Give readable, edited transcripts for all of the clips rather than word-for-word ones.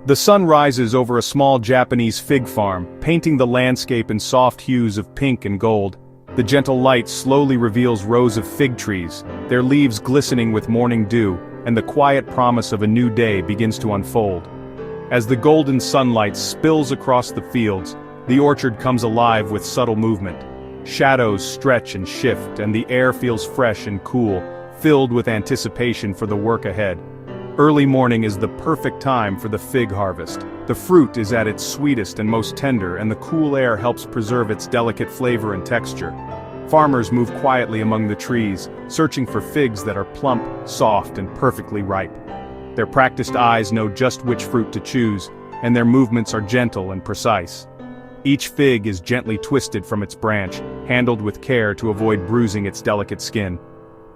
The sun rises over a small Japanese fig farm, painting the landscape in soft hues of pink and gold. The gentle light slowly reveals rows of fig trees, their leaves glistening with morning dew, and the quiet promise of a new day begins to unfold. As the golden sunlight spills across the fields, the orchard comes alive with subtle movement. Shadows stretch and shift, and the air feels fresh and cool, filled with anticipation for the work ahead. Early morning is the perfect time for the fig harvest. The fruit is at its sweetest and most tender, and the cool air helps preserve its delicate flavor and texture. Farmers move quietly among the trees, searching for figs that are plump, soft, and perfectly ripe. Their practiced eyes know just which fruit to choose, and their movements are gentle and precise. Each fig is gently twisted from its branch, handled with care to avoid bruising its delicate skin.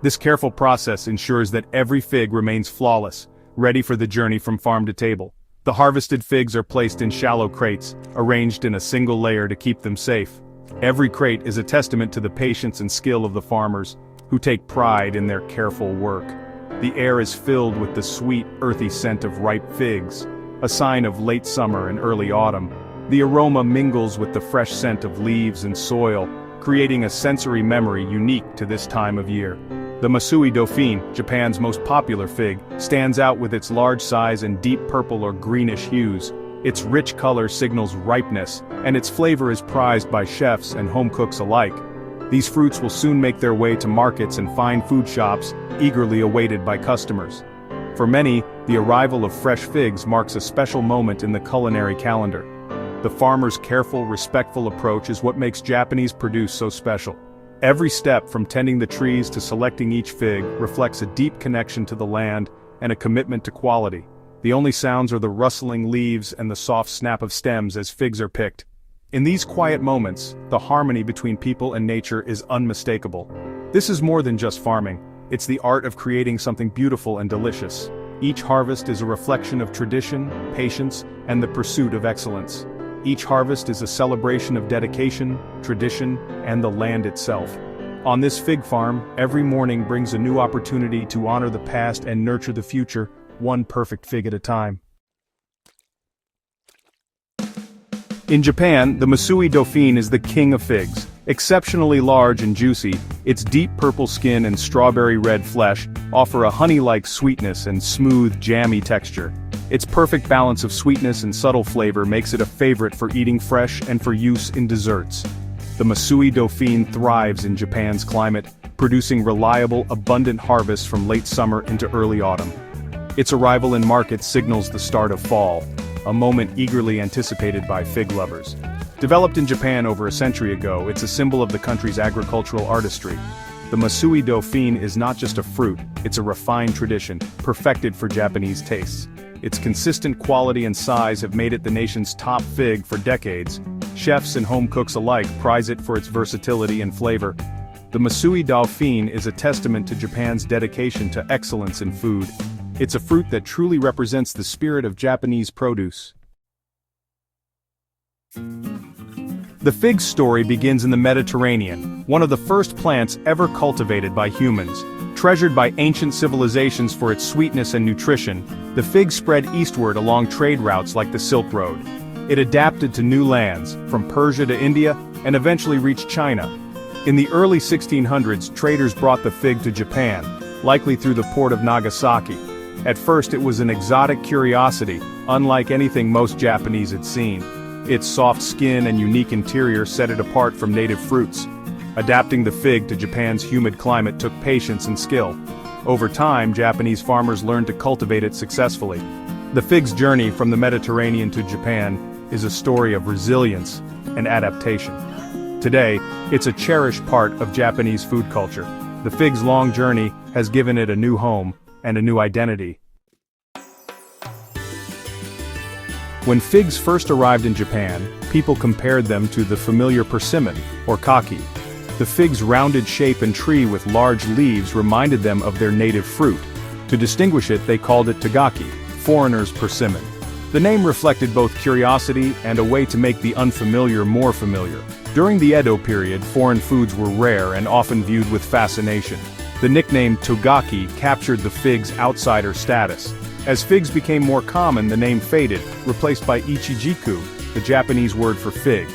This careful process ensures that every fig remains flawless, ready for the journey from farm to table. The harvested figs are placed in shallow crates, arranged in a single layer to keep them safe. Every crate is a testament to the patience and skill of the farmers, who take pride in their careful work. The air is filled with the sweet, earthy scent of ripe figs, a sign of late summer and early autumn. The aroma mingles with the fresh scent of leaves and soil, creating a sensory memory unique to this time of year. The Masui Dauphine, Japan's most popular fig, stands out with its large size and deep purple or greenish hues. Its rich color signals ripeness, and its flavor is prized by chefs and home cooks alike. These fruits will soon make their way to markets and fine food shops, eagerly awaited by customers. For many, the arrival of fresh figs marks a special moment in the culinary calendar. The farmer's careful, respectful approach is what makes Japanese produce so special. Every step from tending the trees to selecting each fig reflects a deep connection to the land and a commitment to quality. The only sounds are the rustling leaves and the soft snap of stems as figs are picked. In these quiet moments, the harmony between people and nature is unmistakable. This is more than just farming, it's the art of creating something beautiful and delicious. Each harvest is a reflection of tradition, patience, and the pursuit of excellence. Each harvest is a celebration of dedication, tradition, and the land itself. On this fig farm, every morning brings a new opportunity to honor the past and nurture the future, one perfect fig at a time. In Japan, the Masui Dauphine is the king of figs. Exceptionally large and juicy, its deep purple skin and strawberry red flesh offer a honey-like sweetness and smooth, jammy texture. Its perfect balance of sweetness and subtle flavor makes it a favorite for eating fresh and for use in desserts. The Masui Dauphine thrives in Japan's climate, producing reliable, abundant harvests from late summer into early autumn. Its arrival in markets signals the start of fall, a moment eagerly anticipated by fig lovers. Developed in Japan over a century ago, it's a symbol of the country's agricultural artistry. The Masui Dauphine is not just a fruit, it's a refined tradition, perfected for Japanese tastes. Its consistent quality and size have made it the nation's top fig for decades. Chefs and home cooks alike prize it for its versatility and flavor. The Masui Dauphine is a testament to Japan's dedication to excellence in food. It's a fruit that truly represents the spirit of Japanese produce. The fig's story begins in the Mediterranean, one of the first plants ever cultivated by humans. Treasured by ancient civilizations for its sweetness and nutrition, the fig spread eastward along trade routes like the Silk Road. It adapted to new lands, from Persia to India, and eventually reached China. In the early 1600s, traders brought the fig to Japan, likely through the port of Nagasaki. At first it was an exotic curiosity, unlike anything most Japanese had seen. Its soft skin and unique interior set it apart from native fruits. Adapting the fig to Japan's humid climate took patience and skill. Over time, Japanese farmers learned to cultivate it successfully. The fig's journey from the Mediterranean to Japan is a story of resilience and adaptation. Today, it's a cherished part of Japanese food culture. The fig's long journey has given it a new home and a new identity. When figs first arrived in Japan, people compared them to the familiar persimmon, or kaki. The fig's rounded shape and tree with large leaves reminded them of their native fruit. To distinguish it, they called it tagaki, foreigners' persimmon. The name reflected both curiosity and a way to make the unfamiliar more familiar. During the Edo period, foreign foods were rare and often viewed with fascination. The nickname togaki captured the fig's outsider status. As figs became more common, the name faded, replaced by ichijiku, the Japanese word for fig.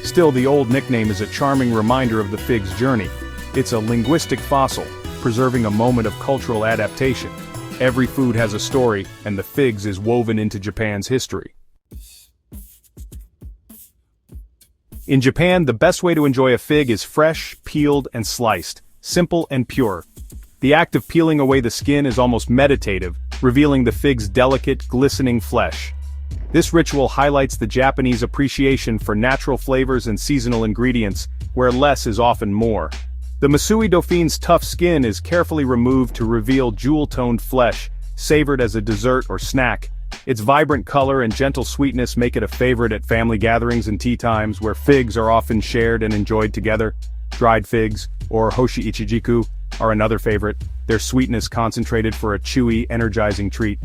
Still, the old nickname is a charming reminder of the fig's journey. It's a linguistic fossil, preserving a moment of cultural adaptation. Every food has a story, and the figs is woven into Japan's history. In Japan, the best way to enjoy a fig is fresh, peeled, and sliced, simple and pure. The act of peeling away the skin is almost meditative, revealing the fig's delicate, glistening flesh. This ritual highlights the Japanese appreciation for natural flavors and seasonal ingredients, where less is often more. The Masui Dauphine's tough skin is carefully removed to reveal jewel-toned flesh, savored as a dessert or snack. Its vibrant color and gentle sweetness make it a favorite at family gatherings and tea times, where figs are often shared and enjoyed together. Dried figs, or hoshi ichijiku, are another favorite, their sweetness concentrated for a chewy, energizing treat.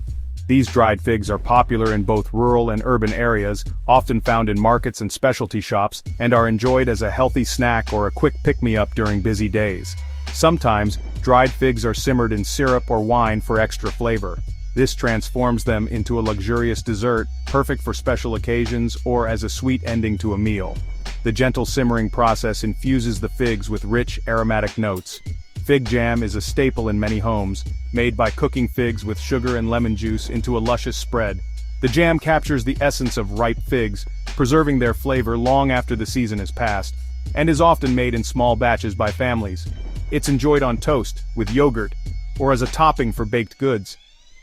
These dried figs are popular in both rural and urban areas, often found in markets and specialty shops, and are enjoyed as a healthy snack or a quick pick-me-up during busy days. Sometimes, dried figs are simmered in syrup or wine for extra flavor. This transforms them into a luxurious dessert, perfect for special occasions or as a sweet ending to a meal. The gentle simmering process infuses the figs with rich, aromatic notes. Fig jam is a staple in many homes, made by cooking figs with sugar and lemon juice into a luscious spread. The jam captures the essence of ripe figs, preserving their flavor long after the season has passed, and is often made in small batches by families. It's enjoyed on toast, with yogurt, or as a topping for baked goods.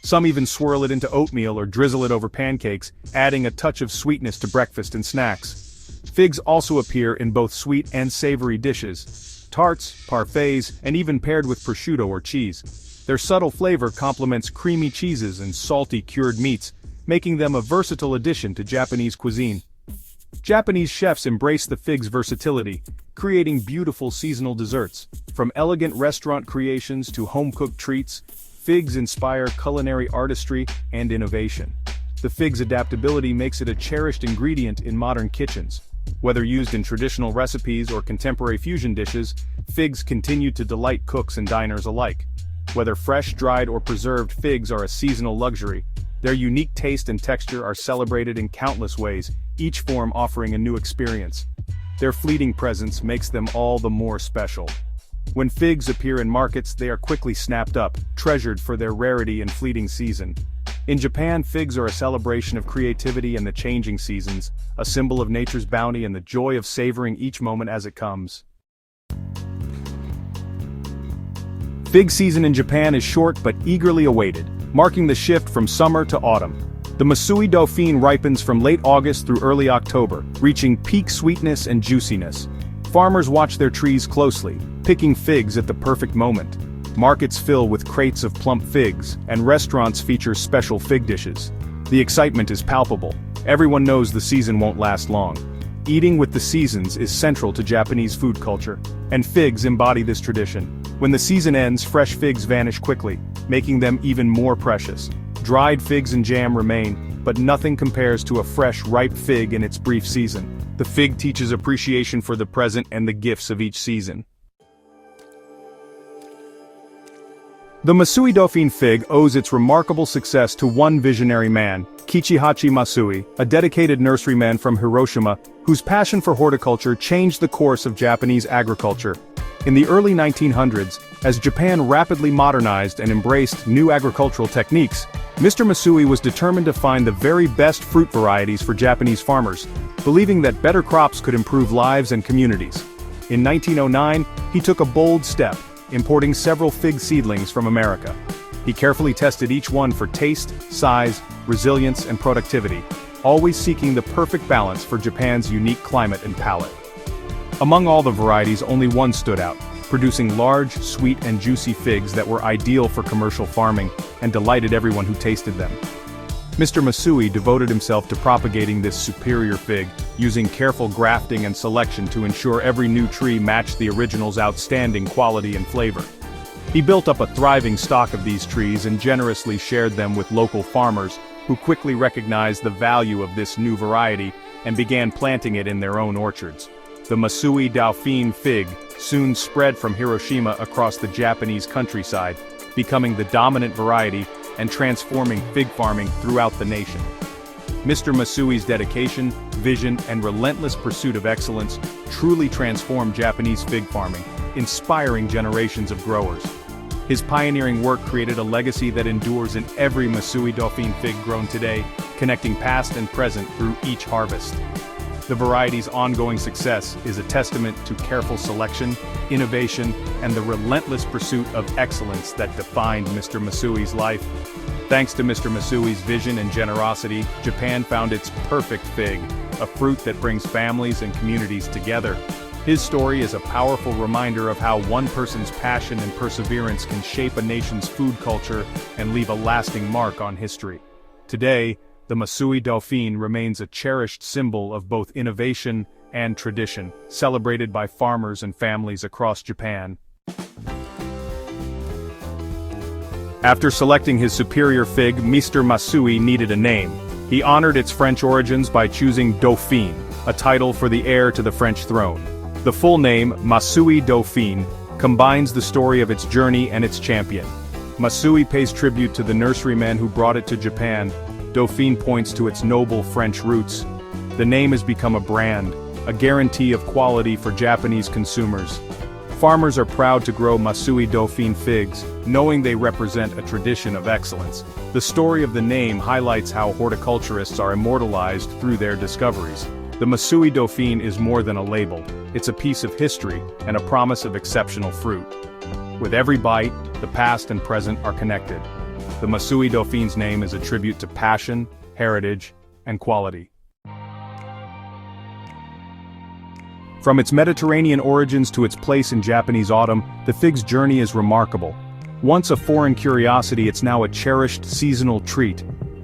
Some even swirl it into oatmeal or drizzle it over pancakes, adding a touch of sweetness to breakfast and snacks. Figs also appear in both sweet and savory dishes, tarts, parfaits, and even paired with prosciutto or cheese. Their subtle flavor complements creamy cheeses and salty cured meats, making them a versatile addition to Japanese cuisine. Japanese chefs embrace the fig's versatility, creating beautiful seasonal desserts. From elegant restaurant creations to home-cooked treats, figs inspire culinary artistry and innovation. The fig's adaptability makes it a cherished ingredient in modern kitchens. Whether used in traditional recipes or contemporary fusion dishes, figs continue to delight cooks and diners alike. Whether fresh, dried, or preserved, figs are a seasonal luxury. Their unique taste and texture are celebrated in countless ways, each form offering a new experience. Their fleeting presence makes them all the more special. When figs appear in markets, they are quickly snapped up, treasured for their rarity and fleeting season. In Japan, figs are a celebration of creativity and the changing seasons, a symbol of nature's bounty and the joy of savoring each moment as it comes. Fig season in Japan is short but eagerly awaited, marking the shift from summer to autumn. The Masui Dauphine ripens from late August through early October, reaching peak sweetness and juiciness. Farmers watch their trees closely, picking figs at the perfect moment. Markets fill with crates of plump figs, and restaurants feature special fig dishes. The excitement is palpable. Everyone knows the season won't last long. Eating with the seasons is central to Japanese food culture, and figs embody this tradition. When the season ends, fresh figs vanish quickly, making them even more precious. Dried figs and jam remain, but nothing compares to a fresh, ripe fig in its brief season. The fig teaches appreciation for the present and the gifts of each season. The Masui Dauphine fig owes its remarkable success to one visionary man, Kichihachi Masui, a dedicated nurseryman from Hiroshima, whose passion for horticulture changed the course of Japanese agriculture. In the early 1900s, as Japan rapidly modernized and embraced new agricultural techniques, Mr. Masui was determined to find the very best fruit varieties for Japanese farmers, believing that better crops could improve lives and communities. In 1909, he took a bold step, importing several fig seedlings from America. He carefully tested each one for taste, size, resilience, and productivity, always seeking the perfect balance for Japan's unique climate and palate. Among all the varieties, only one stood out, producing large, sweet, and juicy figs that were ideal for commercial farming and delighted everyone who tasted them. Mr. Masui devoted himself to propagating this superior fig, using careful grafting and selection to ensure every new tree matched the original's outstanding quality and flavor. He built up a thriving stock of these trees and generously shared them with local farmers, who quickly recognized the value of this new variety and began planting it in their own orchards. The Masui Dauphine fig soon spread from Hiroshima across the Japanese countryside, becoming the dominant variety and transforming fig farming throughout the nation. Mr. Masui's dedication, vision, and relentless pursuit of excellence truly transformed Japanese fig farming, inspiring generations of growers. His pioneering work created a legacy that endures in every Masui Dauphine fig grown today, connecting past and present through each harvest. The variety's ongoing success is a testament to careful selection, innovation, and the relentless pursuit of excellence that defined Mr. Masui's life. Thanks to Mr. Masui's vision and generosity, Japan found its perfect fig, a fruit that brings families and communities together. His story is a powerful reminder of how one person's passion and perseverance can shape a nation's food culture and leave a lasting mark on history. Today, the Masui Dauphine remains a cherished symbol of both innovation and tradition, celebrated by farmers and families across Japan. After selecting his superior fig, Mr. Masui needed a name. He honored its French origins by choosing Dauphine, a title for the heir to the French throne. The full name, Masui Dauphine, combines the story of its journey and its champion. Masui pays tribute to the nurserymen who brought it to Japan. Dauphine points to its noble French roots. The name has become a brand, a guarantee of quality for Japanese consumers. Farmers are proud to grow Masui Dauphine figs, knowing they represent a tradition of excellence. The story of the name highlights how horticulturists are immortalized through their discoveries. The Masui Dauphine is more than a label, it's a piece of history and a promise of exceptional fruit. With every bite, the past and present are connected. The Masui Dauphine's name is a tribute to passion, heritage, and quality. From its Mediterranean origins to its place in Japanese autumn, the fig's journey is remarkable. Once a foreign curiosity, it's now a cherished seasonal treat.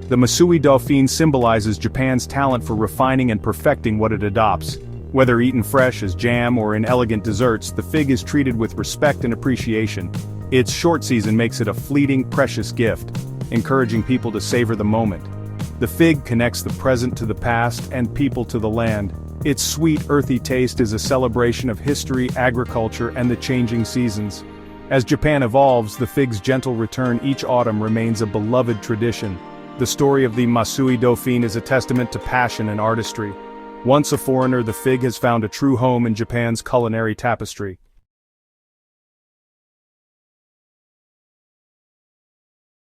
The Masui Dauphine symbolizes Japan's talent for refining and perfecting what it adopts. Whether eaten fresh as jam or in elegant desserts, the fig is treated with respect and appreciation. Its short season makes it a fleeting, precious gift, encouraging people to savor the moment. The fig connects the present to the past and people to the land. Its sweet, earthy taste is a celebration of history, agriculture, and the changing seasons. As Japan evolves, the fig's gentle return each autumn remains a beloved tradition. The story of the Masui Dauphine is a testament to passion and artistry. Once a foreigner, the fig has found a true home in Japan's culinary tapestry.